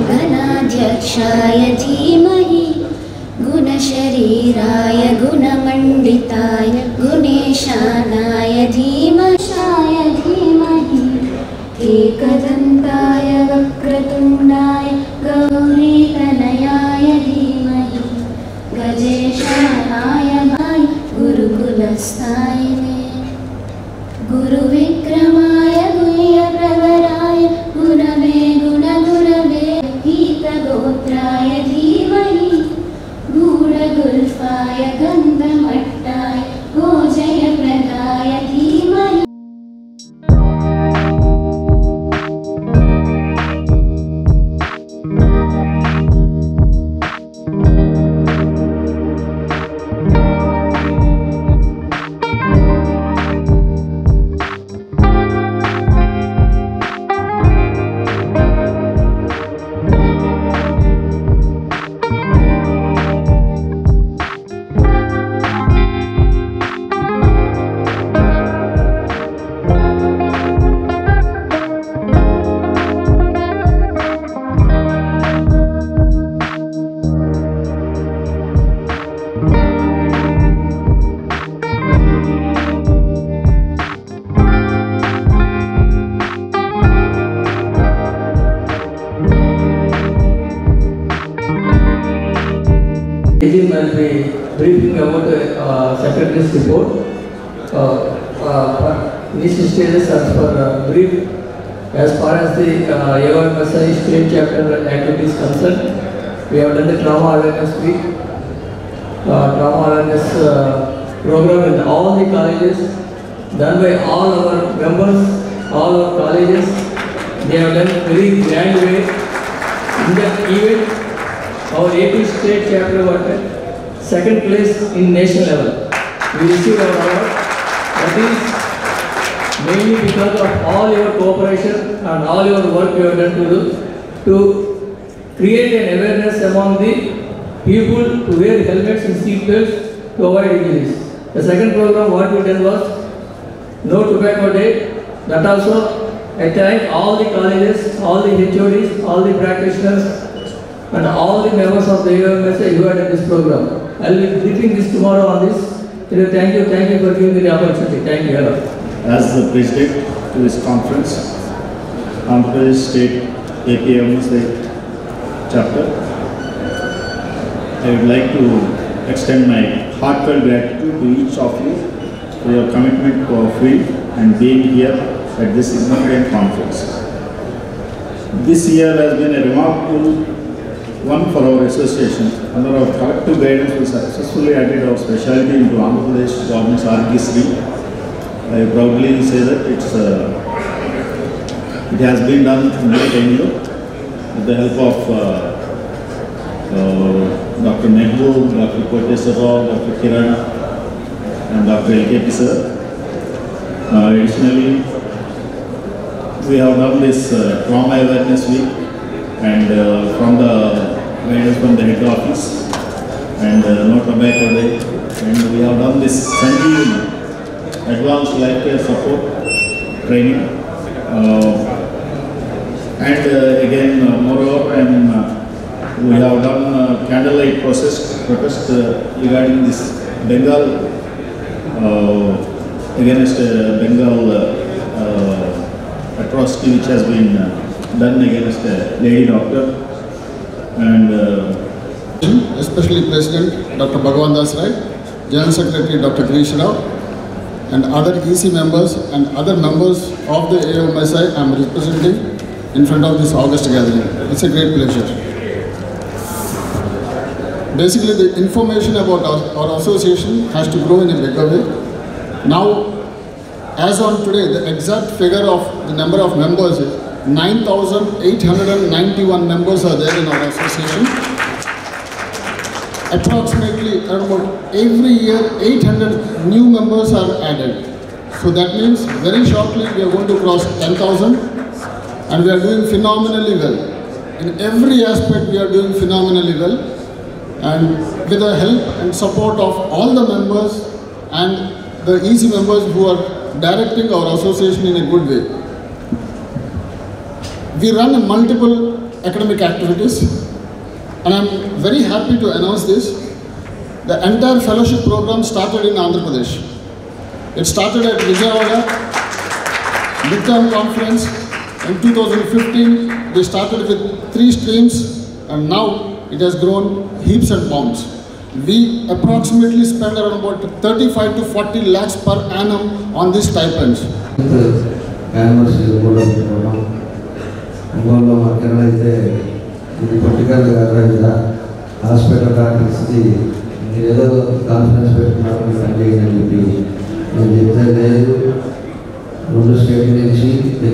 गणाध्यक्षाय धीमहि गुणशरीराय गुणमण्डिताय गुणेशानाय धीमहि एकदन्ताय वक्रतुण्डाय गौरीतनयाय धीमहि गजेशानाय गुरुकुलस्थायिने गुरुविक्रमाय गुह्यप्रवराय गुरवे गुणगुरवे गीतगोत्राय धीमहि गूढगुल्फाय गन्धमट्टाय गोजयप्रदाय धीमहि Agent will be briefing about Secretary's report. Initial stages as per brief as far as the AOMSI state chapter activities concerned. We have done the trauma awareness week, trauma awareness program in all the colleges, done by all our members, all our colleges. They have done very grand way in the event. Our AP state chapter got second place in national level. We received our award. That is mainly because of all your cooperation and all your work you have done to create an awareness among the people to wear helmets and seat belts to avoid injuries. The second program what we done was No Tobacco Day. That also I thank all the colleges, all the HODs, all the practitioners and all the members of the AOMSI who had this program. I will be briefing this tomorrow on this. Thank you for giving me the opportunity. Thank you. Hello. As the president to this conference, Andhra Pradesh State AOMSI chapter, I would like to extend my heartfelt gratitude to each of you for your commitment to our field and being here at this significant conference. This year has been a remarkable one for our association. Under our collective guidance, we successfully added our specialty into Andhra Pradesh Government's RG3. I proudly say that it has been done in my tenure with the help of Dr. Mehboob, Dr. Koteswara, Dr. Kiran and Dr. LKP sir. Additionally, we have done this trauma awareness week and from the guidance from the head office and No Tobacco Day, and we have done this Sanjeevani advanced life care support training and again moreover we have done candlelight protest regarding this Bengal against Bengal atrocity which has been done against a lady doctor, and especially President Dr. Bhagavan Das Rai, General Secretary Dr. Girish Rao, and other EC members and other members of the AOMSI I am representing in front of this August gathering. It's a great pleasure. Basically, the information about our association has to grow in a bigger way. Now, as on today, the exact figure of the number of members is 9,891 members are there in our association. Approximately about every year 800 new members are added. So that means very shortly we are going to cross 10,000 and we are doing phenomenally well. In every aspect we are doing phenomenally well, and with the help and support of all the members and the EC members who are directing our association in a good way. We run multiple academic activities, and I am very happy to announce this. The entire fellowship program started in Andhra Pradesh. It started at Vijayawada midterm conference in 2015. They started with 3 streams, and now it has grown heaps and bounds. We approximately spend around about 35 to 40 lakhs per annum on these stipends. Angolo Makana is the particular hospital doctors, the other conference and the state agency, the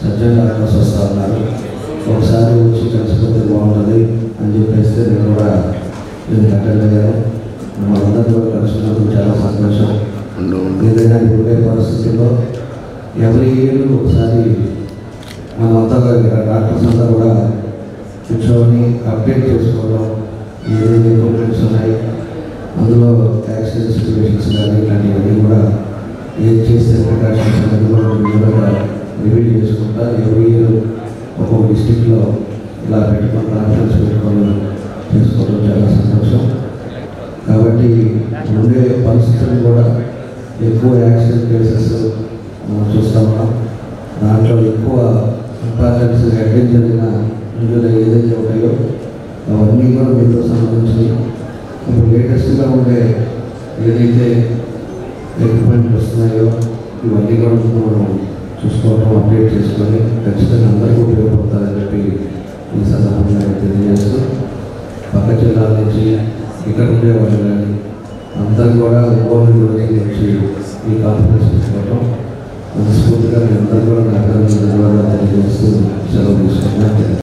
surgeon doctors ఒకసారి వచ్చి కలిసిపోతే బాగుంటుంది అని చెప్పేస్తే నేను కూడా నేను attend అయ్యాను. మనందరూ కూడా కలిసినందుకు చాలా సంతోషం. ఏదైనా ఉండే పరిస్థితుల్లో ఎవరి ఇయర్ ఒకసారి మనమంతా డాక్టర్స్ అంతా కూడా కూర్చొని అప్డేట్ చేసుకోవడం, ఏదైతే కంప్లైంట్స్ ఉన్నాయి అందులో యాక్సిడెంట్ సిచ్యువేషన్స్ కానీ ఇలాంటివన్నీ కూడా ఏం చేస్తే ప్రికాషన్స్ అనేది కూడా రివ్యూ చేసుకుంటా ఎవరి ఇయర్ ఒక్కొక్క డిస్టిక్లో ఇలా పెట్టుకుని కాన్ఫరెన్స్ చేసుకోవడం చాలా సంతోషం. కాబట్టి ఉండే పరిస్థితులు కూడా ఎక్కువ యాక్సిడెంట్ కేసెస్ మనం చూస్తూ ఉన్నాం. దాంట్లో ఎక్కువ ఇంపార్టెన్స్ అడ్మిట్ జరిగిన ఇందులో ఏదైతే ఉంటాయో అవన్నీ కూడా మీతో లేటెస్ట్గా ఉండే ఏదైతే ఎక్విప్మెంట్ వస్తున్నాయో ఇవన్నీ కూడా మనం చూసుకోవడం, అప్డేట్ చేసుకొని ఖచ్చితంగా అందరికీ ఉపయోగపడతారని చెప్పి ఈ సందర్భంగా తెలియజేస్తూ పక్క జిల్లాల నుంచి ఇక్కడ ఉండేవాళ్ళు కానీ అందరూ కూడా ఒంగోలు నుంచి ఈ కాన్ఫరెన్స్ తీసుకోవడం మనస్ఫూర్తిగా మీ అందరూ కూడా నాకు ధన్యవాదాలు తెలియజేస్తూ సెలవు తీసుకున్నాను.